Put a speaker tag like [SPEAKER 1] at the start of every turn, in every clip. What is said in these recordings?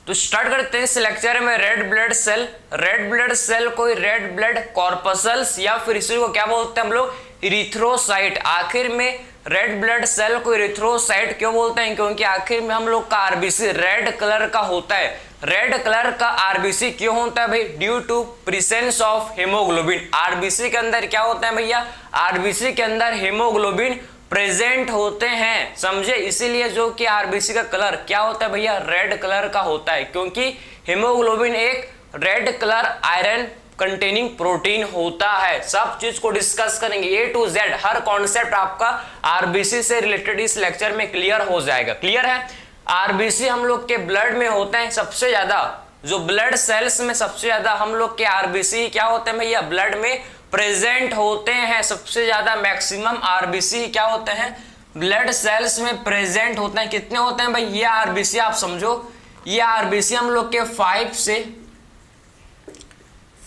[SPEAKER 1] तो स्टार्ट करते हैं इस लेक्चर में red blood cell. Red blood cell कोई रेड ब्लड कॉर्पसल्स या फिर इसी को क्या बोलते हैं हम लोग, इरिथ्रोसाइट। आखिर में रेड ब्लड सेल को इरिथ्रोसाइट क्यों बोलते हैं, क्योंकि आखिर में हम लोग का आरबीसी रेड कलर का होता है। रेड कलर का आरबीसी क्यों होता है भाई, due to presence of haemoglobin. RBC के अंदर क्या होता है भैया, आरबीसी के अंदर हीमोग्लोबिन प्रेजेंट होते हैं, समझे। इसीलिए जो कि आरबीसी का कलर क्या होता है भैया, रेड कलर का होता है, क्योंकि हीमोग्लोबिन एक red colour iron containing protein होता है। सब चीज को डिस्कस करेंगे, ए टू जेड हर कॉन्सेप्ट आपका आरबीसी से रिलेटेड इस लेक्चर में क्लियर हो जाएगा। क्लियर है। आरबीसी हम लोग के ब्लड में होते हैं सबसे ज्यादा, जो ब्लड सेल्स में सबसे ज्यादा हम लोग के आरबीसी क्या होते हैं भैया, ब्लड में प्रेजेंट होते हैं। सबसे ज्यादा मैक्सिमम आरबीसी क्या होते हैं, ब्लड सेल्स में प्रेजेंट होते हैं। कितने होते हैं भाई, ये आरबीसी आप समझो, ये आरबीसी हम लोग के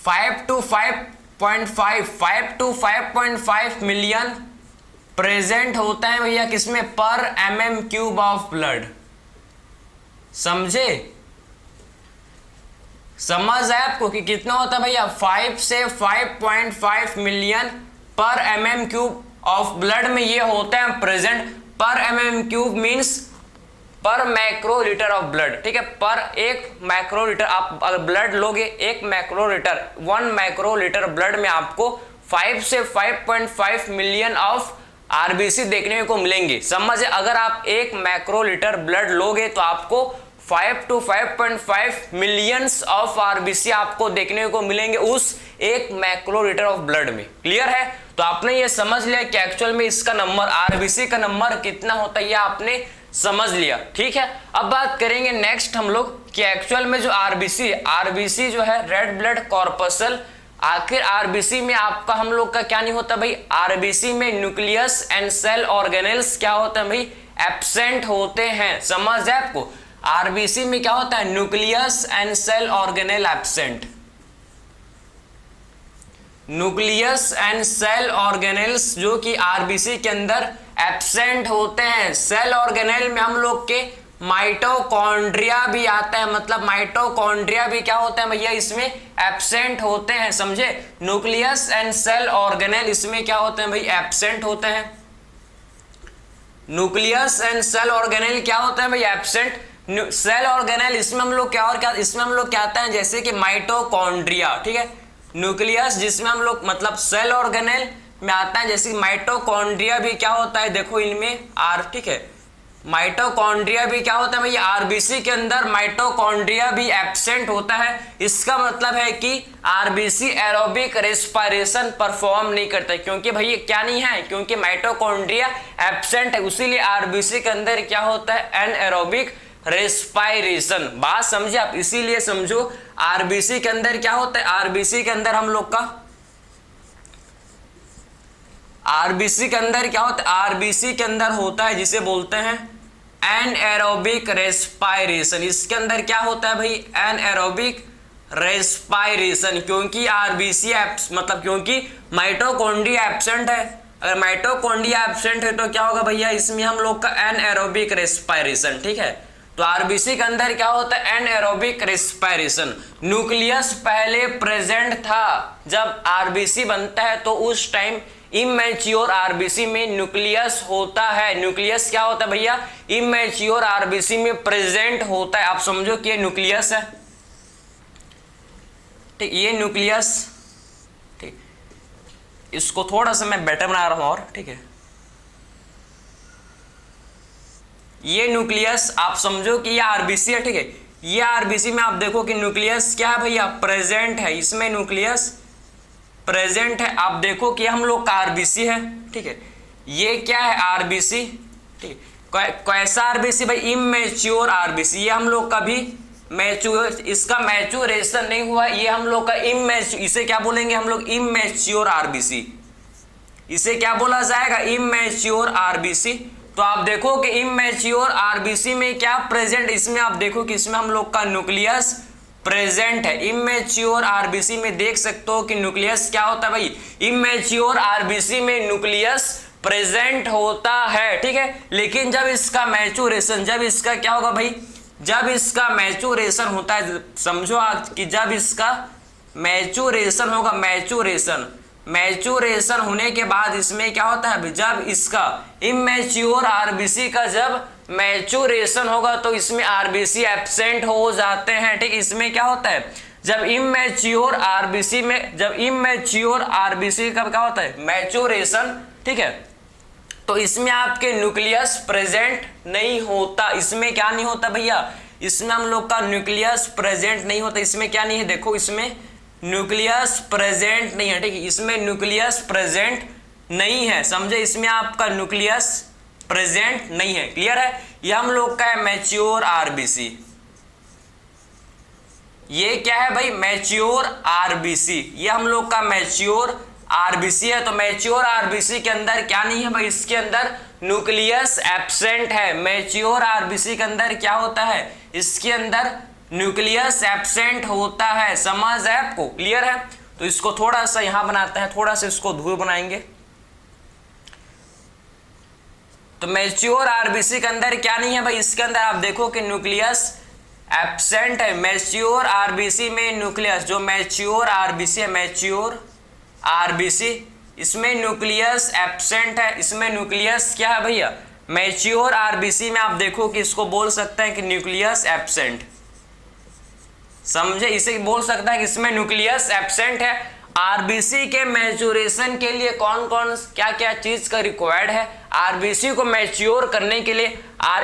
[SPEAKER 1] 5 to 5.5 मिलियन प्रेजेंट होता है भैया, किसमें, पर mm क्यूब ऑफ ब्लड। समझे, समझ आया आपको कि कितना होता है भैया, 5 से 5.5 मिलियन पर mm क्यूब ऑफ ब्लड में ये होते हैं प्रेजेंट। पर mm क्यूब मींस पर मैक्रोलीटर ऑफ ब्लड, ठीक है। पर एक मैक्रोलीटर आप अगर ब्लड लोगे, एक मैक्रोलीटर 1 मैक्रोलीटर ब्लड में आपको 5 से 5.5 मिलियन ऑफ आरबीसी देखने को मिलेंगे। समझे, अगर आप एक मैक्रोलीटर ब्लड लोगे तो आपको 5 to 5.5 मिलियंस ऑफ आरबीसी आपको देखने को मिलेंगे उस एक मैक्रोलीटर ऑफ ब्लड में। क्लियर है। तो आपने ये समझ लिया कि एक्चुअल में इसका नंबर, आरबीसी का नंबर कितना होता है, ये आपने समझ लिया। ठीक है। अब बात करेंगे नेक्स्ट हम लोग कि एक्चुअल में जो आरबीसी जो है रेड ब्लड कॉर्पसल, आखिर आरबीसी में आपका हम लोग का क्या नहीं होता भाई, आरबीसी में न्यूक्लियस एंड सेल ऑर्गेनेल्स क्या होते हैं भाई, एब्सेंट होते हैं। समझ है आपको, आरबीसी में क्या होता है, nucleus and cell organelle absent. Nucleus and cell organelles जो कि आरबीसी के अंदर एब्सेंट होते हैं। सेल ऑर्गेनेल में हम लोग के माइटोकॉन्ड्रिया भी आता है, मतलब माइटोकॉन्ड्रिया भी क्या होता है भैया, इसमें एब्सेंट होते हैं। समझे, न्यूक्लियस एंड सेल ऑर्गेनेल इसमें क्या होते हैं भाई, एब्सेंट होते हैं। न्यूक्लियस एंड सेल ऑर्गेनेल क्या होता है भाई, एब्सेंट। सेल ऑर्गेनेल इसमें हम लोग क्या और क्या, इसमें हम लोग क्या आता है, जैसे कि माइटोकॉन्ड्रिया, ठीक है। न्यूक्लियस जिसमें हम लोग मतलब सेल ऑर्गेनेल में आता है, जैसे माइटोकॉन्ड्रिया भी क्या होता है, देखो इनमें आर, ठीक है। माइटोकॉन्ड्रिया भी क्या होता है भैया, आरबीसी के अंदर माइटोकॉन्ड्रिया भी एब्सेंट होता है। इसका मतलब है कि आरबीसी एरोबिक रेस्पिरेशन परफॉर्म नहीं करता, क्योंकि भैया क्या नहीं है, क्योंकि माइटोकॉन्ड्रिया एब्सेंट है, उसीलिए आरबीसी के अंदर क्या होता है, एनएरोबिक रेस्पिरेशन। बात समझे आप, इसीलिए समझो आरबीसी के अंदर क्या होता है, आरबीसी के अंदर हम लोग का, आरबीसी के अंदर क्या होता है, आरबीसी के अंदर होता है जिसे बोलते हैं एनएरोबिक रेस्पिरेशन। इसके अंदर क्या होता है भाई, एनएरोबिक रेस्पिरेशन, क्योंकि आरबीसी मतलब क्योंकि माइटोकॉन्ड्रिया एब्सेंट है। अगर माइटोकॉन्ड्रिया एब्सेंट है तो क्या होगा भैया, इसमें हम लोग का एनएरोबिक रेस्पिरेशन, ठीक है। तो आरबीसी के अंदर क्या होता है, एनएरोबिक रेस्पिरेशन। न्यूक्लियस पहले प्रेजेंट था, जब आरबीसी बनता है तो उस टाइम इमैच्योर आरबीसी में न्यूक्लियस होता है। न्यूक्लियस क्या होता है भैया, इमैच्योर आरबीसी में प्रेजेंट होता है। आप समझो कि ये न्यूक्लियस है, ठीक, ये न्यूक्लियस, ठीक। इसको थोड़ा सा मैं बेटर बना रहा हूं और, ठीक है। ये न्यूक्लियस आप समझो कि ये आरबीसी है, ठीक है। ये आरबीसी में आप देखो कि न्यूक्लियस क्या है भैया, प्रेजेंट है, इसमें न्यूक्लियस प्रेजेंट है। आप देखो कि हम लोग का आरबीसी है, ठीक है। ये क्या है, आरबीसी, ठीक है। कैसा आरबीसी भाई, इमैच्योर आरबीसी। ये हम लोग का भी मैच्योर, इसका मैच्योरेशन नहीं हुआ, ये हम लोग का इमैच्योर, इसे क्या बोलेंगे हम लोग, इमैच्योर आरबीसी। इसे क्या बोला जाएगा, इमैच्योर आरबीसी। तो आप देखो कि इमैच्योर आरबीसी में क्या प्रेजेंट, इसमें आप देखो कि इसमें हम लोग का न्यूक्लियस प्रेजेंट है। इमैच्योर आरबीसी में देख सकते हो कि न्यूक्लियस क्या होता है भाई, इमैच्योर आरबीसी में न्यूक्लियस प्रेजेंट होता है, ठीक है। लेकिन जब इसका मैच्योरेशन, जब इसका क्या होगा भाई, जब इसका मैच्योरेशन होता है, समझो आज कि जब इसका मैच्योरेशन होगा, मैच्योरेशन होने के बाद इसमें क्या होता है, जब इसका इमैच्योर आरबीसी का जब मैच्योरेशन होगा तो इसमें आरबीसी एब्सेंट हो जाते हैं। ठीक, इसमें क्या होता है, जब इमैच्योर आरबीसी में, जब इमैच्योर आरबीसी का क्या होता है, मैच्योरेशन, ठीक है, तो इसमें आपके न्यूक्लियस प्रेजेंट नहीं होता। इसमें क्या नहीं होता भैया, इसमें हम लोग का न्यूक्लियस प्रेजेंट नहीं होता। इसमें क्या नहीं है, देखो इसमें न्यूक्लियस प्रेजेंट नहीं है। ठीक है, इसमें न्यूक्लियस प्रेजेंट नहीं है, समझे, इसमें आपका न्यूक्लियस प्रेजेंट नहीं है। क्लियर है, ये हम लोग का है मैच्योर आरबीसी। ये क्या है भाई, मैच्योर आरबीसी, ये हम लोग का मैच्योर आरबीसी है। तो मैच्योर आरबीसी के अंदर क्या नहीं है भाई, इसके अंदर न्यूक्लियस एब्सेंट है। मैच्योर आरबीसी के अंदर क्या होता है, इसके अंदर न्यूक्लियस एब्सेंट होता है। समझ है आपको, क्लियर है। तो इसको थोड़ा सा यहां बनाते हैं, थोड़ा सा इसको दूर बनाएंगे। तो मैच्योर आरबीसी के अंदर क्या नहीं है भाई, इसके अंदर आप देखो कि न्यूक्लियस एब्सेंट है। मैच्योर आरबीसी में न्यूक्लियस, जो मैच्योर आरबीसी है, मैच्योर आरबीसी, इसमें न्यूक्लियस एब्सेंट है। इसमें न्यूक्लियस क्या है भैया, मैच्योर आरबीसी में आप देखो कि इसको बोल सकते हैं कि न्यूक्लियस एब्सेंट, समझे, इसे बोल सकता है कि इसमें न्यूक्लियस एब्सेंट है। आरबीसी के मैच्योरेशन के लिए कौन कौन क्या क्या चीज का रिक्वायर्ड है, आरबीसी को मैच्योर करने के लिए,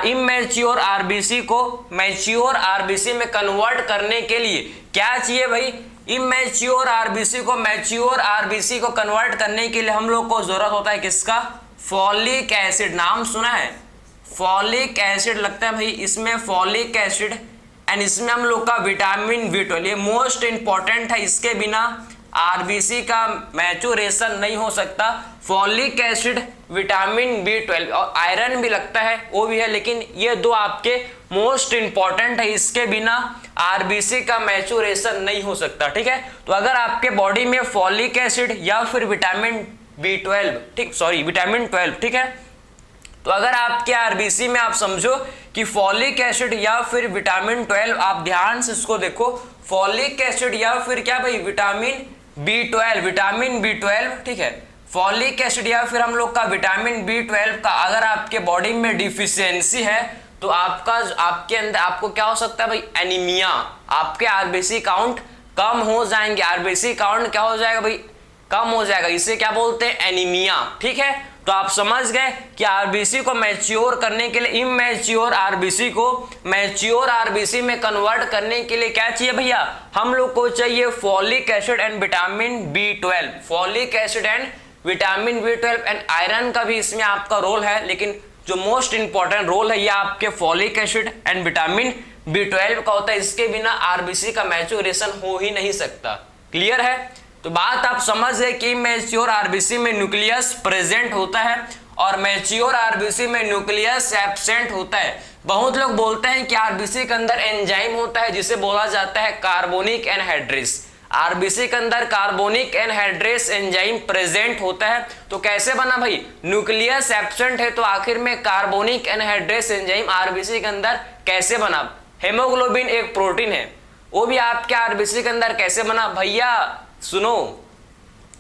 [SPEAKER 1] इमैच्योर आरबीसी को मैच्योर आरबीसी में कन्वर्ट करने के लिए क्या चाहिए भाई, इमैच्योर आरबीसी को मैच्योर आरबीसी को कन्वर्ट करने के लिए हम लोग को जरूरत होता है किसका, फॉलिक एसिड। नाम सुना है, फॉलिक एसिड लगता है भाई, इसमें फॉलिक एसिड, एंड इसमें हम लोग का विटामिन B12, ये मोस्ट इंपॉर्टेंट है, इसके बिना आरबीसी का मैच्योरेशन नहीं हो सकता। फॉलिक एसिड, विटामिन B12 और आयरन भी लगता है, वो भी है, लेकिन ये दो आपके मोस्ट इंपॉर्टेंट है, इसके बिना आरबीसी का मैच्योरेशन नहीं हो सकता। ठीक है, तो अगर आपके बॉडी में फॉलिक एसिड या फिर विटामिन B12, ठीक, सॉरी विटामिन 12, ठीक है, तो अगर आपके आरबीसी में आप समझो कि फॉलिक एसिड या फिर विटामिन 12, आप ध्यान से इसको देखो, फॉलिक एसिड या फिर क्या भाई, विटामिन B12, विटामिन B12, ठीक है, फॉलिक एसिड या फिर हम लोग का विटामिन B12 का अगर आपके बॉडी में डिफिशियंसी है तो आपके अंदर आपको क्या हो सकता है भाई, एनीमिया, आपके आरबीसी काउंट कम हो जाएंगे। आरबीसी काउंट क्या हो जाएगा भाई, कम हो जाएगा, इसे क्या बोलते हैं, एनीमिया। ठीक है, तो आप समझ गए कि आरबीसी को मैच्योर करने के लिए, इमैच्योर आरबीसी को मैच्योर आरबीसी में कन्वर्ट करने के लिए क्या चाहिए भैया, हम लोग को चाहिए folic acid and vitamin B12, folic acid and vitamin B12 and iron का भी इसमें आपका रोल है, लेकिन जो मोस्ट इंपॉर्टेंट रोल है ये आपके folic acid and vitamin B12 का होता है। इसके बिना आरबीसी का मैच्योरेशन हो ही नहीं सकता। क्लियर है, तो बात आप समझ गए कि मैच्योर आरबीसी में न्यूक्लियस प्रेजेंट होता है और मैच्योर आरबीसी में न्यूक्लियस एब्सेंट होता है। बहुत लोग बोलते हैं कि आरबीसी के अंदर एंजाइम होता है जिसे बोला जाता है कार्बोनिक एनहाइड्रेस। आरबीसी के अंदर कार्बोनिक एनहाइड्रेस एंजाइम प्रेजेंट होता है। तो कैसे बना भाई, न्यूक्लियस एब्सेंट है तो आखिर में कार्बोनिक एनहाइड्रेस एंजाइम आरबीसी के अंदर कैसे बना। हेमोग्लोबिन एक प्रोटीन है, वो भी आपके आरबीसी के अंदर कैसे बना भैया, सुनो,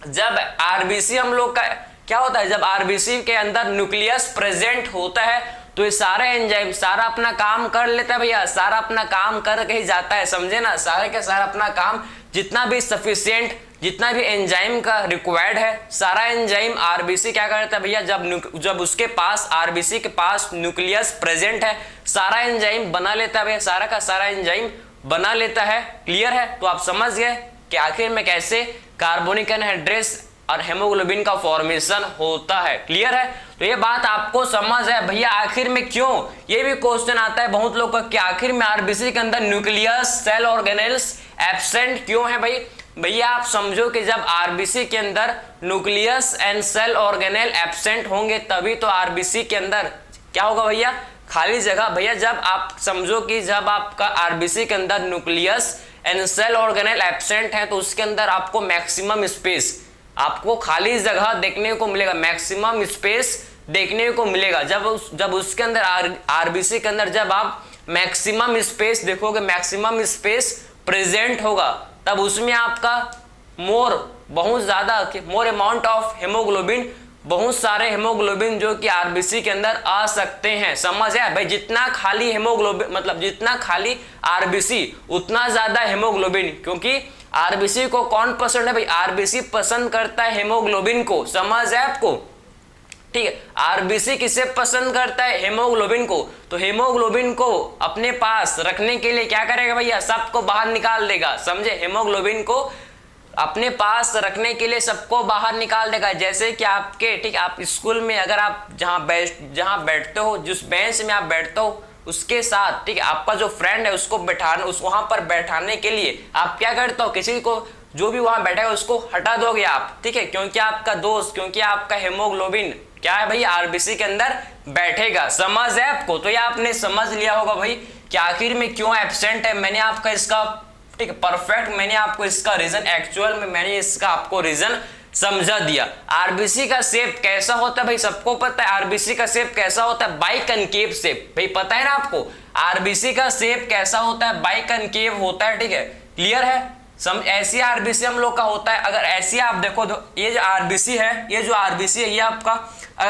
[SPEAKER 1] जब आरबीसी हम लोग का क्या होता है, जब आरबीसी के अंदर न्यूक्लियस प्रेजेंट होता है तो ये सारा एंजाइम सारा अपना काम कर लेता है भैया, सारा अपना काम करके ही जाता है, समझे ना, सारे के सारा अपना काम, जितना भी सफिशिएंट, जितना भी एंजाइम का रिक्वायर्ड है, सारा एंजाइम आरबीसी क्या करता है भैया, जब उसके पास आरबीसी के पास न्यूक्लियस प्रेजेंट है सारा एंजाइम बना लेता है भैया, सारा का सारा एंजाइम बना लेता है। क्लियर है, तो आप समझ गए कि आखिर में कैसे कार्बोनिक एनहाइड्रेस और हेमोग्लोबिन का फॉर्मेशन होता है। क्लियर है, तो ये बात आपको समझ है भैया। आखिर में क्यों, ये भी क्वेश्चन आता है बहुत लोग का कि आखिर में आरबीसी के अंदर न्यूक्लियस सेल ऑर्गेनेल्स एब्सेंट क्यों है भाई। भैया आप समझो कि जब आरबीसी के अंदर nucleus and cell organelle absent होंगे तभी तो आरबीसी के अंदर क्या होगा भैया, खाली जगह। भैया जब आप समझो कि जब आपका आरबीसी के अंदर nucleus and cell organelle absent है तो उसके अंदर आपको मैक्सिमम स्पेस, आपको खाली जगह देखने को मिलेगा, मैक्सिमम स्पेस देखने को मिलेगा। जब उसके अंदर आरबीसी के अंदर जब आप मैक्सिमम स्पेस देखोगे, मैक्सिमम स्पेस प्रेजेंट होगा, तब उसमें आपका बहुत ज्यादा मोर अमाउंट ऑफ हेमोग्लोबिन, बहुत सारे हेमोग्लोबिन जो कि आरबीसी के अंदर आ सकते हैं। समझ है भाई, जितना खाली हेमोग्लोबिन मतलब जितना खाली आरबीसी उतना ज्यादा हेमोग्लोबिन, क्योंकि आरबीसी को कौन पसंद है भाई, आरबीसी पसंद करता है हेमोग्लोबिन को। समझ है आपको, ठीक है। आरबीसी किसे पसंद करता है, हेमोग्लोबिन को। तो हेमोग्लोबिन को अपने पास रखने के लिए क्या करेगा भैया, सबको बाहर निकाल देगा। समझे, हेमोग्लोबिन को अपने पास रखने के लिए सबको बाहर निकाल देगा। जैसे कि आपके, ठीक, आप स्कूल में अगर आप जहां बैठते हो, जिस बेंच में आप बैठते हो उसके साथ, ठीक है, आपका जो फ्रेंड है उसको वहां पर बैठाने के लिए आप क्या करते हो, किसी को जो भी वहां बैठेगा उसको हटा दोगे आप, ठीक है, क्योंकि आपका दोस्त, क्योंकि आपका हेमोग्लोबिन क्या है भाई, आरबीसी के अंदर बैठेगा। समझ है आपको। तो ये आपने समझ लिया होगा भाई कि आखिर में क्यों एब्सेंट है। मैंने आपका इसका, ठीक है, परफेक्ट मैंने आपको इसका रीजन, एक्चुअल में मैंने इसका आपको रीजन समझा दिया। आरबीसी का शेप कैसा होता है भाई, सबको पता है आरबीसी का शेप कैसा होता है, बाइकनकेव शेप। भाई पता है ना आपको आरबीसी का शेप कैसा होता है, बाइकनकेव होता है, ठीक है, क्लियर है। ऐसी आरबीसी हम लोग का होता है। अगर ऐसी आप देखो तो ये जो आरबीसी है, ये जो आरबीसी है ये आपका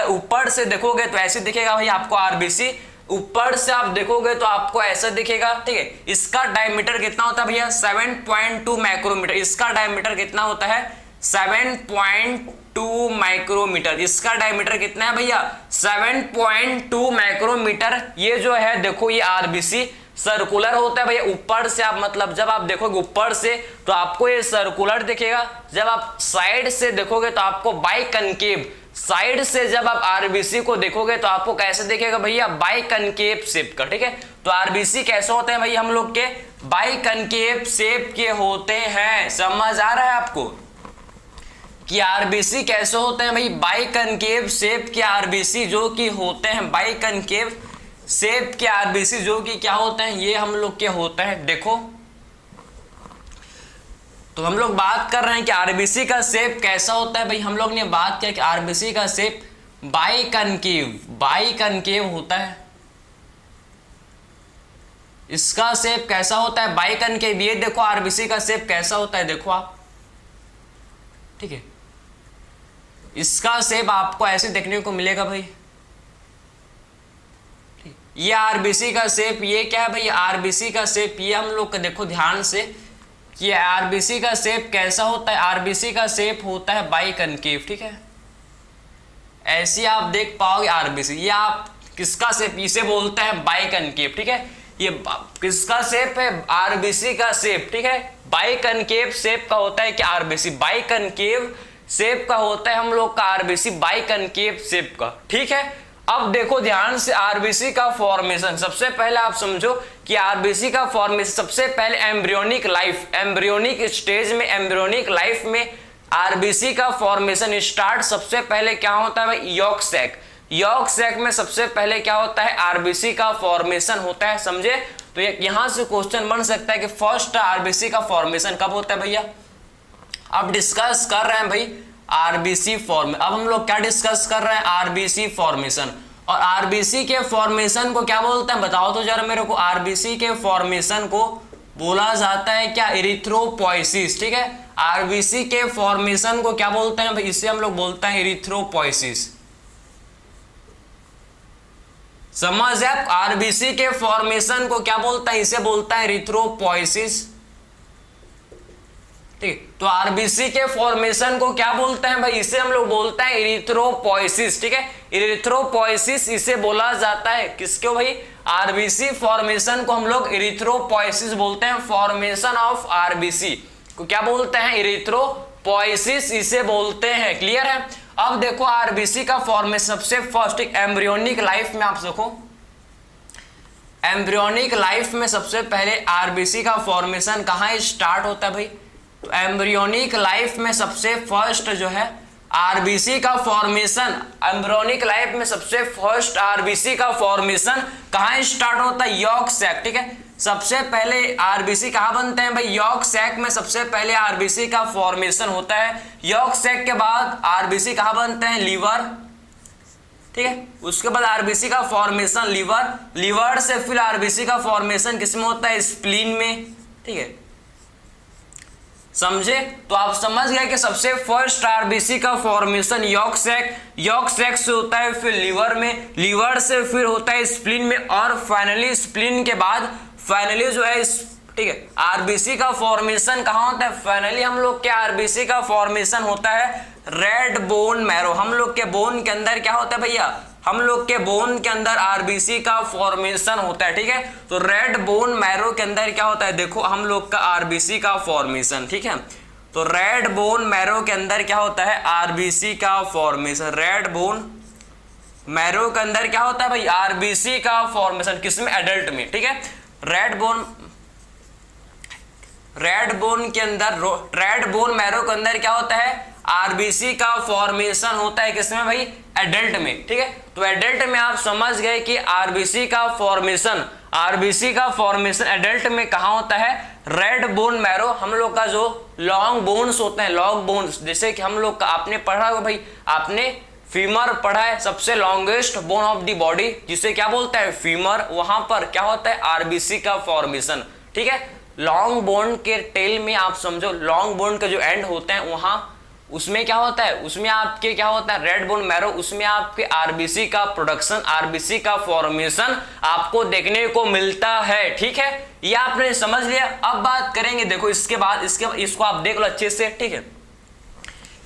[SPEAKER 1] ऊपर से देखोगे तो ऐसे दिखेगा भाई आपको आरबीसी। ऊपर से आप देखोगे तो आपको ऐसा दिखेगा, ठीक है। इसका डायमीटर कितना होता है भैया, 7.2 माइक्रोमीटर। इसका डायमीटर कितना होता है, 7.2 माइक्रोमीटर। इसका डायमीटर कितना है भैया, 7.2 माइक्रोमीटर। ये जो है देखो ये आरबीसी सर्कुलर होता है भैया। ऊपर से आप मतलब जब आप देखोगे ऊपर से तो आपको ये सर्कुलर दिखेगा, जब आप साइड से देखोगे तो आपको बाइकनकेव। साइड से जब आप आरबीसी को देखोगे तो आपको कैसे दिखेगा भैया, बाइकनकेव शेप का, ठीक है। तो आरबीसी कैसे होते हैं भाई, हम लोग के बाइकनकेव शेप के होते हैं। समझ आ रहा है आपको कि आरबीसी कैसे होते हैं भाई, बाइकनकेव शेप के आरबीसी जो कि होते हैं, बाइकनकेव शेप के आरबीसी जो कि क्या होते हैं, ये हम लोग के होते हैं। देखो तो हम लोग बात कर रहे हैं कि आरबीसी का शेप कैसा होता है भाई। हम लोग ने बात किया कि आरबीसी का शेप बाइकनकेव होता है। इसका शेप कैसा होता है, बाइकनकेव। ये देखो आरबीसी का शेप कैसा होता है, देखो आप, ठीक है। इसका शेप आपको ऐसे देखने को मिलेगा भाई, ये आरबीसी का शेप। ये क्या है भाई, आरबीसी का शेप। ये हम लोग का देखो ध्यान से कि आरबीसी का शेप कैसा होता है, आरबीसी का शेप होता है बाइकनकेव, ठीक है। ऐसी आप देख पाओगे आरबीसी। ये आप किसका शेप, इसे बोलते हैं बाइकनकेव, ठीक है। ये किसका शेप है, आरबीसी का शेप, ठीक है। बाइकनकेव शेप का होता है कि आरबीसी बाइकनकेव शेप का होता है हम लोग का आरबीसी, बाइकनकेव शेप का, ठीक है। अब देखो ध्यान से आरबीसी का फॉर्मेशन। सबसे पहले आप समझो कि आरबीसी का फॉर्मेशन सबसे पहले एम्ब्रियोनिक लाइफ, एम्ब्रियोनिक स्टेज में, एम्ब्रियोनिक लाइफ में आरबीसी का फॉर्मेशन स्टार्ट सबसे पहले क्या होता है भाई, यॉर्क सैक। यॉर्क सैक में सबसे पहले क्या होता है, आरबीसी का फॉर्मेशन होता है। समझे, तो यहां से क्वेश्चन बन सकता है कि फर्स्ट आरबीसी का फॉर्मेशन कब होता है भैया। अब डिस्कस कर रहे हैं भाई आरबीसी फॉर्म। अब हम लोग क्या डिस्कस कर रहे हैं, आरबीसी फॉर्मेशन। और आरबीसी के फॉर्मेशन को क्या बोलते हैं, बताओ तो जरा मेरे को। आरबीसी के फॉर्मेशन को बोला जाता है क्या, इरिथ्रोपोइसिस, ठीक है। आरबीसी के फॉर्मेशन को क्या बोलते हैं भाई, इसे हम लोग बोलते हैं इरिथ्रोपोइसिस। समझ है, आरबीसी के फॉर्मेशन को क्या बोलता है, इसे बोलता है इरिथ्रोपोइसिस, ठीक। तो आरबीसी के फॉर्मेशन को क्या बोलते हैं भाई, इसे हम लोग बोलते हैं इरिथ्रोपोइसिस, ठीक है। इरिथ्रोपोइसिस इसे बोला जाता है किसको भाई, आरबीसी फॉर्मेशन को हम लोग इरिथ्रोपोइसिस बोलते हैं। फॉर्मेशन ऑफ आरबीसी को क्या बोलते हैं, इरिथ्रोपोइसिस इसे बोलते हैं, क्लियर है। अब देखो आरबीसी का फॉर्मेशन सबसे फर्स्ट एम्ब्रियोनिक लाइफ में आप देखो, एम्ब्रियोनिक लाइफ में सबसे पहले आरबीसी का फॉर्मेशन कहां स्टार्ट होता है भाई, तो एम्ब्रियोनिक लाइफ में सबसे फर्स्ट जो है आरबीसी का फॉर्मेशन, एम्ब्रियोनिक लाइफ में सबसे फर्स्ट आरबीसी का फॉर्मेशन कहां स्टार्ट होता है, यॉर्क सैक, ठीक है। सबसे पहले आरबीसी कहां बनते हैं भाई, यॉर्क सैक में सबसे पहले आरबीसी का फॉर्मेशन होता है। यॉर्क सैक के बाद आरबीसी कहां बनते हैं, लीवर, ठीक है। उसके बाद आरबीसी का फॉर्मेशन लीवर से फिर आरबीसी का फॉर्मेशन किसमें होता है, स्प्लीन में, ठीक है, समझे। तो आप समझ गए कि सबसे फर्स्ट आरबीसी का फॉर्मेशन यॉर्क सैक से होता है, फिर लीवर से फिर होता है स्प्लीन में, और फाइनली स्प्लीन के बाद फाइनली जो है, ठीक है, आरबीसी का फॉर्मेशन कहाँ होता है, फाइनली हम लोग के आरबीसी का फॉर्मेशन होता है रेड बोन मैरो। हम लोग के बोन के अंदर क्या होता है भैया, हम लोग के बोन के अंदर आरबीसी का फॉर्मेशन होता है, ठीक है। तो रेड बोन मैरो के अंदर क्या होता है, देखो हम लोग का आरबीसी का फॉर्मेशन, ठीक है। तो रेड बोन मैरो के अंदर क्या होता है, आरबीसी का फॉर्मेशन। रेड बोन मैरो के अंदर क्या होता है भाई, आरबीसी का फॉर्मेशन, किसमें, एडल्ट में, ठीक है। रेड बोन के अंदर, रेड बोन मैरो के अंदर क्या होता है, आरबीसी का फॉर्मेशन होता है, किसमें भाई, एडल्ट में, ठीक है। तो एडल्ट में आप समझ गए कि आरबीसी का फॉर्मेशन एडल्ट में कहाँ होता है, रेड बोन मैरो। हम लोग का जो लॉन्ग बोन्स होते हैं, लॉन्ग बोन्स, जैसे कि हम लोग का आपने पढ़ा होगा भाई, आपने फीमर पढ़ा है, सबसे longest bone of the body, जिसे क्या बोलता है, फीमर। वहां पर क्या होता है, आरबीसी का फॉर्मेशन, ठीक है। लॉन्ग बोन के टेल में आप समझो, लॉन्ग बोन के जो एंड होते हैं वहां, उसमें क्या होता है, उसमें आपके क्या होता है, रेड बोन मैरो, उसमें आपके आरबीसी का प्रोडक्शन, आरबीसी का फॉर्मेशन आपको देखने को मिलता है, ठीक है। ये आपने समझ लिया। अब बात करेंगे, देखो इसके बाद इसको आप देख लो अच्छे से, ठीक है।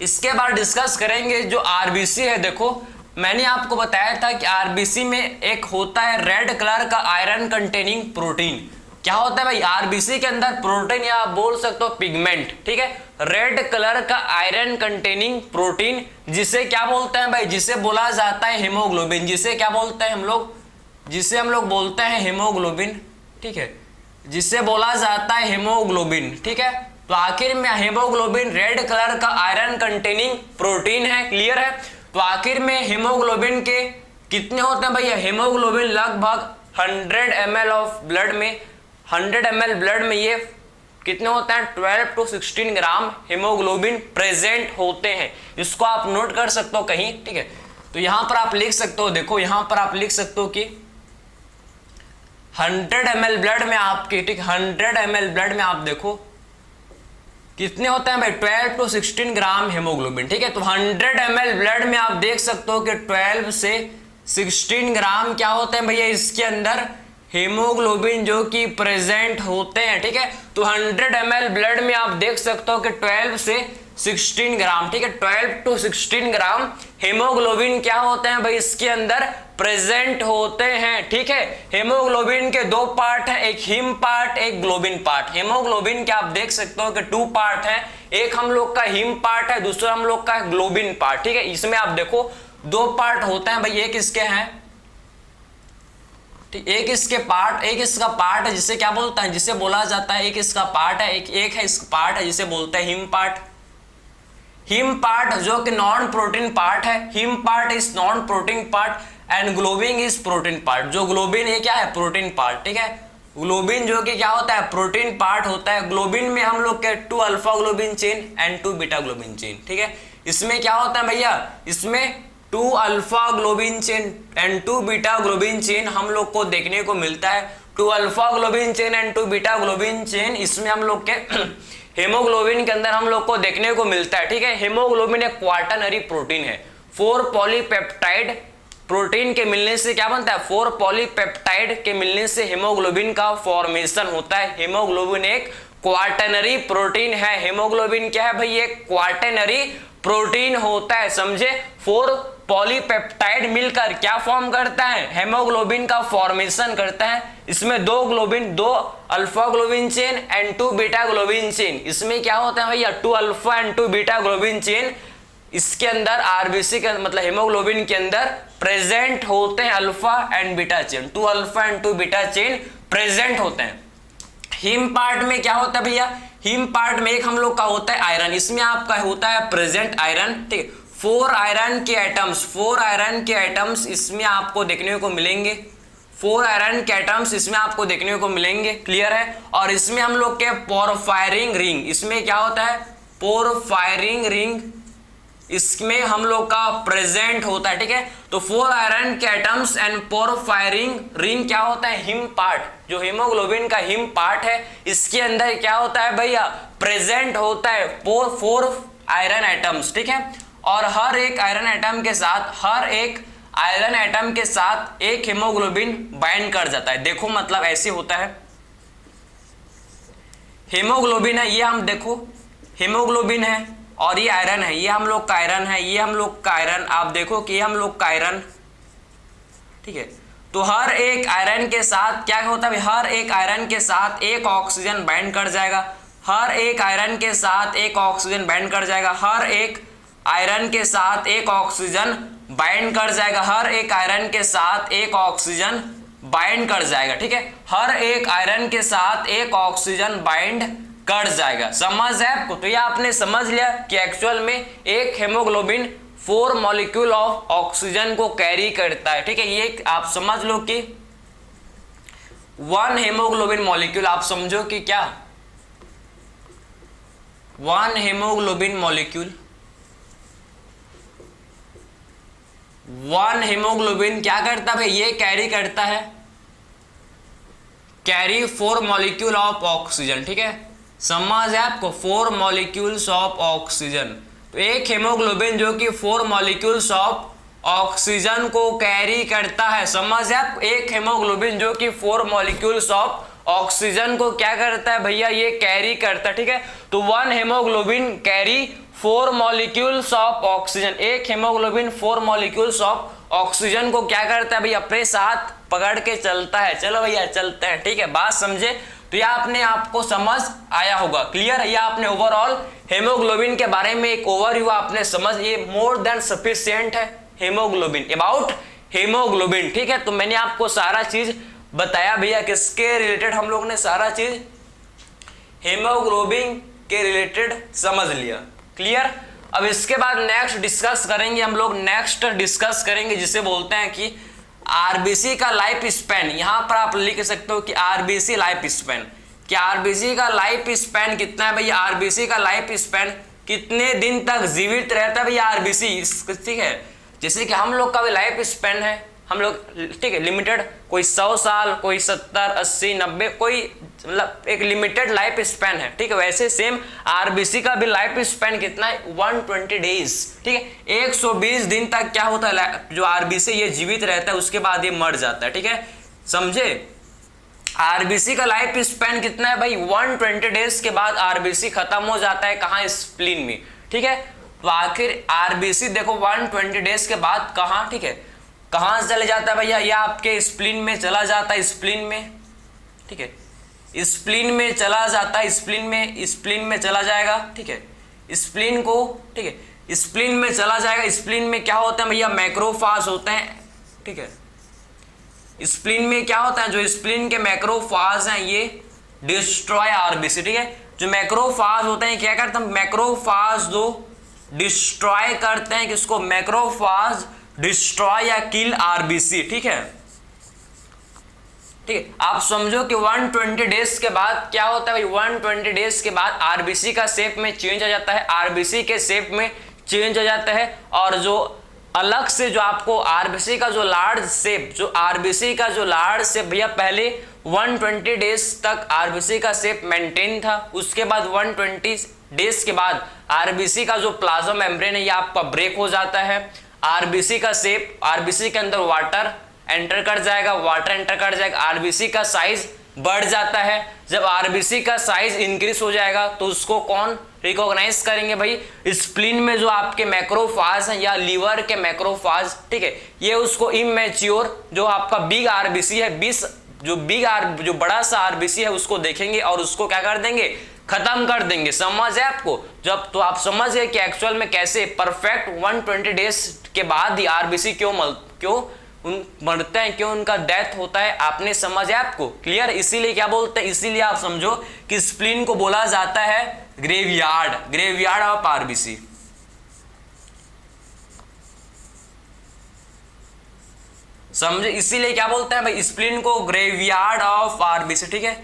[SPEAKER 1] इसके बाद डिस्कस करेंगे जो आरबीसी है। देखो मैंने आपको बताया था कि आरबीसी में एक होता है रेड कलर का आयरन कंटेनिंग प्रोटीन। क्या होता है भाई, आरबीसी के अंदर प्रोटीन, या आप बोल सकते हो पिगमेंट, ठीक है, रेड कलर का आयरन कंटेनिंग प्रोटीन, जिसे क्या बोलते हैं भाई, जिसे बोला जाता है हेमोग्लोबिन। जिसे क्या बोलते हैं हम लोग, जिसे हम लोग बोलते हैं हेमोग्लोबिन, ठीक है, जिसे बोला जाता है हेमोग्लोबिन, ठीक है। तो आखिर में हेमोग्लोबिन रेड कलर का आयरन कंटेनिंग प्रोटीन है, क्लियर है। तो आखिर में हेमोग्लोबिन के कितने होते हैं भैया, हेमोग्लोबिन लगभग 100 ml ऑफ ब्लड में, 100 ml ब्लड में ये कितने होते हैं, 12 to 16 ग्राम हेमोग्लोबिन प्रेजेंट होते हैं। इसको आप नोट कर सकते हो कहीं, ठीक है। तो यहां पर आप लिख सकते हो, देखो यहां पर आप लिख सकते हो कि 100 ml ब्लड में आपके, ठीक, 100 ml ब्लड में आप देखो कितने होते हैं भाई, 12 to 16 ग्राम हेमोग्लोबिन, ठीक है। तो 100 ml ब्लड में आप देख सकते हो कि 12 से 16 ग्राम क्या होते हैं भैया, इसके अंदर हेमोग्लोबिन जो कि प्रेजेंट होते हैं, ठीक है। तो 100 ml ब्लड में आप देख सकते हो कि 12 से 16 ग्राम, ठीक है, 12 to 16 ग्राम हेमोग्लोबिन क्या होते हैं भाई, इसके अंदर प्रेजेंट होते हैं, ठीक है। हेमोग्लोबिन के दो पार्ट हैं, एक हीम पार्ट, एक ग्लोबिन पार्ट। हेमोग्लोबिन के आप देख सकते हो कि 2 पार्ट है, एक हम लोग का हीम पार्ट है, दूसरा हम लोग का ग्लोबिन पार्ट, ठीक है। इसमें आप देखो 2 पार्ट होते हैं भाई, एक इसके हैं, एक इसका पार्ट है जिसे क्या बोलता है, जिसे बोला जाता है, एक इसका पार्ट है, एक है इसका पार्ट है जिसे बोलते हैं हीम पार्ट जो कि नॉन प्रोटीन पार्ट है। Haem part is non protein part and globin is protein part. जो ग्लोबिन है क्या है, प्रोटीन पार्ट, ठीक है। ग्लोबिन जो कि क्या होता है, प्रोटीन पार्ट होता है। ग्लोबिन में हम लोग के 2 alpha globin chain and 2 beta globin chain, ठीक है। इसमें क्या होता है भैया, इसमें 2 alpha globin chain and 2 beta globin chain हम लोग को देखने को मिलता है। 2 alpha globin chain and 2 beta globin chain, इसमें हम लोग के हेमोग्लोबिन के अंदर हम लोग को देखने को मिलता है, ठीक है। हेमोग्लोबिन एक क्वाटरनरी प्रोटीन है। 4 पॉलीपेप्टाइड प्रोटीन के मिलने से क्या बनता है, 4 पॉलीपेप्टाइड के मिलने से हेमोग्लोबिन का फॉर्मेशन होता है। हेमोग्लोबिन एक क्वाटरनरी प्रोटीन है। हेमोग्लोबिन क्या है भाई, एक क्वाटरनरी प्रोटीन होता है, समझे। 4 पॉलीपेप्टाइड मिलकर क्या फॉर्म करता है, हेमोग्लोबिन का फॉर्मेशन करता है। इसमें 2 globin, 2 alpha globin chain and 2 beta globin chain. इसमें क्या होता है भैया, 2 alpha and 2 beta globin chain इसके अंदर आरबीसी के मतलब हेमोग्लोबिन के अंदर प्रेजेंट होते हैं। Alpha and beta chain, 2 alpha and 2 beta chain present होते हैं। हीम पार्ट में क्या होता है भैया, हीम पार्ट में एक हम लोग का होता है आयरन, इसमें आपका होता है प्रेजेंट आयरन, ठीक है। 4 आयरन के एटम्स इसमें आपको देखने को मिलेंगे। 4 आयरन के एटम्स इसमें आपको देखने को मिलेंगे, क्लियर है। और इसमें हम लोग के पोरफायरिंग रिंग, इसमें क्या होता है, पोरफायरिंग रिंग इसमें हम लोग का प्रेजेंट होता है, ठीक है। तो 4 आयरन के एटम्स एंड पोरफायरिन रिंग क्या होता है, हिम पार्ट, जो हीमोग्लोबिन का हिम पार्ट है, इसके अंदर क्या होता है भैया, प्रेजेंट होता है 4 आयरन एटम्स, ठीक है। और हर एक आयरन एटम के साथ एक हीमोग्लोबिन बाइंड कर जाता है। देखो मतलब ऐसे होता है, हीमोग्लोबिन है, ये हम देखो हीमोग्लोबिन है और ये आयरन है, ये हम लोग का आयरन है, ये हम लोग का आयरन, आप देखो कि ये हम लोग का आयरन, ठीक है। तो हर एक आयरन के साथ क्या होता है, हर एक आयरन के साथ एक ऑक्सीजन बाइंड कर जाएगा, हर एक आयरन के साथ एक ऑक्सीजन बाइंड कर जाएगा, हर एक आयरन के साथ एक ऑक्सीजन बाइंड कर जाएगा, हर एक आयरन के साथ एक ऑक्सीजन बाइंड कर जाएगा, ठीक है। हर एक आयरन के साथ एक ऑक्सीजन बाइंड कर जाएगा, समझ है आपको। तो ये आपने समझ लिया कि एक्चुअल में एक हेमोग्लोबिन 4 मॉलिक्यूल ऑफ ऑक्सीजन को कैरी करता है, ठीक है। ये आप समझ लो कि 1 हेमोग्लोबिन मॉलिक्यूल, आप समझो कि क्या 1 हेमोग्लोबिन मॉलिक्यूल, 1 हेमोग्लोबिन क्या करता है, ये कैरी करता है, कैरी 4 मॉलिक्यूल ऑफ ऑक्सीजन, ठीक है। समझ है आपको, 4 मॉलिक्यूल्स ऑफ ऑक्सीजन। तो एक हेमोग्लोबिन जो कि 4 मॉलिक्यूल्स ऑफ ऑक्सीजन को कैरी करता है, समझ है आप। एक हेमोग्लोबिन जो कि 4 मॉलिक्यूल्स ऑफ ऑक्सीजन को क्या करता है भैया, ये कैरी करता है, ठीक है। तो 1 haemoglobin carry 4 molecules of oxygen, एक हेमोग्लोबिन 4 मॉलिक्यूल्स ऑफ ऑक्सीजन को क्या करता है भैया, अपने साथ पकड़ के चलता है। चलो भैया चलते हैं, ठीक है, बात समझे। तो यह अपने आपको समझ आया होगा, क्लियर है। यह आपने ओवरऑल हेमोग्लोबिन के बारे में एक ओवरव्यू आपने समझ, ये मोर देन सफिशिएंट है हेमोग्लोबिन, अबाउट हेमोग्लोबिन, ठीक है। तो मैंने आपको सारा चीज बताया भैया, किसके रिलेटेड, हम लोग ने सारा चीज हेमोग्लोबिन के रिलेटेड समझ लिया, क्लियर। अब इसके बाद नेक्स्ट डिस्कस करेंगे हम लोग, नेक्स्ट डिस्कस करेंगे जिसे बोलते हैं कि आरबीसी का लाइफ स्पैन। यहां पर आप लिख सकते हो कि आरबीसी लाइफ स्पैन, कि आरबीसी का लाइफ स्पैन कितना है भैया, आरबीसी का लाइफ स्पैन कितने दिन तक जीवित रहता है भैया आरबीसी, ठीक है। जैसे कि हम लोग का भी लाइफ स्पैन है, हम लोग, ठीक है, लिमिटेड, कोई 100 साल, कोई 70, 80, 90, कोई मतलब एक लिमिटेड लाइफ स्पैन है, ठीक है। वैसे सेम आरबीसी का भी लाइफ स्पैन कितना है, 120 डेज, ठीक है। 120 दिन तक क्या होता है, जो आरबीसी ये जीवित रहता है, उसके बाद ये मर जाता है, ठीक है, समझे। आरबीसी का लाइफ स्पैन कितना है भाई, 120 डेज के बाद आरबीसी खत्म हो जाता है, कहाँ, स्प्लीन में, ठीक है। तो आखिर आरबीसी देखो 120 डेज के बाद कहाँ, ठीक है, कहाँ चले जाता है भैया, यह आपके स्प्लीन में चला जाता है, स्प्लीन में, ठीक है, स्प्लीन में चला जाता है, स्प्लीन में चला जाएगा, ठीक है, स्प्लीन को, ठीक है, स्प्लीन में चला जाएगा। स्प्लीन में क्या होता है भैया, मैक्रोफाज होते हैं, ठीक है। स्प्लीन में क्या होता है, जो स्प्लीन के मैक्रोफाज हैं ये डिस्ट्रॉय आरबीसी, ठीक है। जो मैक्रोफाज होते हैं क्या करते हैं, मैक्रोफाज जो डिस्ट्रॉय करते हैं, किसको, मैक्रोफाज डिस्ट्रॉय या किल आरबीसी, ठीक है, ठीक है। आप समझो कि 120 डेज के बाद क्या होता है भाई, 120 डेज के बाद आरबीसी का शेप में चेंज आ जाता है, आरबीसी के शेप में चेंज आ जाता है। और जो अलग से जो आपको आरबीसी का जो लार्ज शेप, जो आरबीसी का जो लार्ज शेप भैया, पहले 120 डेज तक आरबीसी का शेप मेंटेन था, उसके बाद 120 डेज के बाद आरबीसी का जो प्लाज्मा मेम्ब्रेन है ये आपका ब्रेक हो जाता है। आरबीसी का शेप, आरबीसी के अंदर वाटर एंटर कर जाएगा, वाटर एंटर कर जाएगा, आरबीसी का साइज बढ़ जाता है। जब आरबीसी का साइज इंक्रीज हो जाएगा तो उसको कौन रिकॉग्नाइज करेंगे भाई, स्प्लीन में जो आपके मैक्रोफाज हैं या लीवर के मैक्रोफाज, ठीक है, ये उसको इमैच्योर जो आपका बिग आरबीसी है, जो बड़ा सा आरबीसी है उसको देखेंगे और उसको क्या कर देंगे, खत्म कर देंगे, समझ है आपको। जब तो आप समझ गए कि एक्चुअल में कैसे परफेक्ट 120 डेज के बाद ही आरबीसी क्यों मरते हैं, क्यों उनका डेथ होता है, आपने समझ है आपको, क्लियर। इसीलिए क्या बोलते हैं, इसीलिए आप समझो कि स्प्लीन को बोला जाता है ग्रेवयार्ड ऑफ आरबीसी। समझे, इसीलिए क्या बोलते हैं भाई, स्प्लीन को ग्रेवयार्ड ऑफ आरबीसी, ठीक है,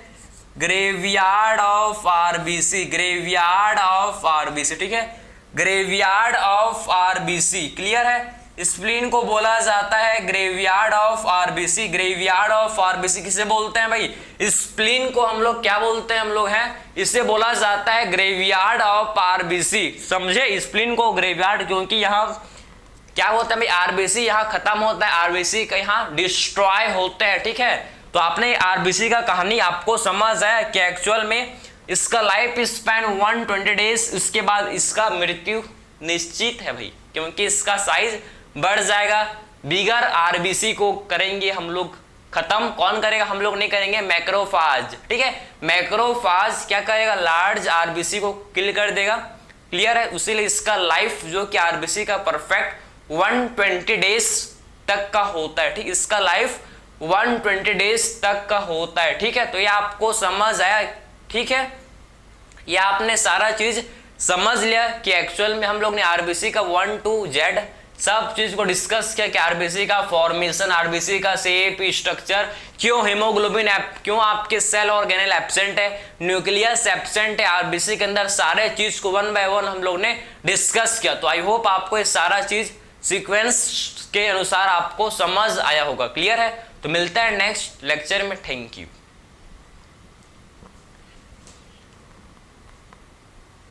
[SPEAKER 1] ग्रेवयार्ड ऑफ आरबीसी, ठीक है, ग्रेवयार्ड ऑफ आरबीसी। क्लियर है? स्प्लीन को बोला जाता है graveyard of RBC. Graveyard of RBC किसे बोलते हैं भाई? स्प्लीन को हम लोग क्या बोलते हैं? हम लोग हैं, इसे बोला जाता है ग्रेवयार्ड ऑफ आरबीसी। समझे? स्प्लीन को ग्रेवयार्ड, क्योंकि यहाँ क्या होता है भाई, आरबीसी यहाँ खत्म होता है, आरबीसी का यहाँ डिस्ट्रॉय होते हैं। ठीक है, तो आपने आरबीसी का कहानी आपको समझ आया कि एक्चुअल में इसका लाइफ स्पैन 120 डेज, उसके बाद इसका मृत्यु निश्चित है भाई, क्योंकि इसका साइज बढ़ जाएगा। बिगर आरबीसी को करेंगे हम लोग खत्म। कौन करेगा? हम लोग नहीं करेंगे, मैक्रोफाज। ठीक है, मैक्रोफाज क्या करेगा? लार्ज आरबीसी को किल कर देगा। क्लियर है? इसीलिए इसका लाइफ जो कि आरबीसी का परफेक्ट 120 डेज तक का होता है। ठीक, इसका लाइफ 120 डेज तक का होता है। ठीक है, तो ये आपको समझ आया? ठीक है, ये आपने सारा चीज समझ लिया कि एक्चुअल में हम लोग ने आरबीसी का 1 to Z सब चीज को डिस्कस किया कि आरबीसी का फॉर्मेशन, आरबीसी का शेप, स्ट्रक्चर, क्यों हीमोग्लोबिन क्यों आपके सेल ऑर्गेनेल एब्सेंट है, न्यूक्लियस एब्सेंट है आरबीसी के अंदर, सारे चीज को 1 by 1 हम लोग ने डिस्कस किया। तो आई होप आपको ये सारा चीज सीक्वेंस के अनुसार आपको समझ आया होगा। क्लियर है? तो मिलता है नेक्स्ट लेक्चर में। Thank you.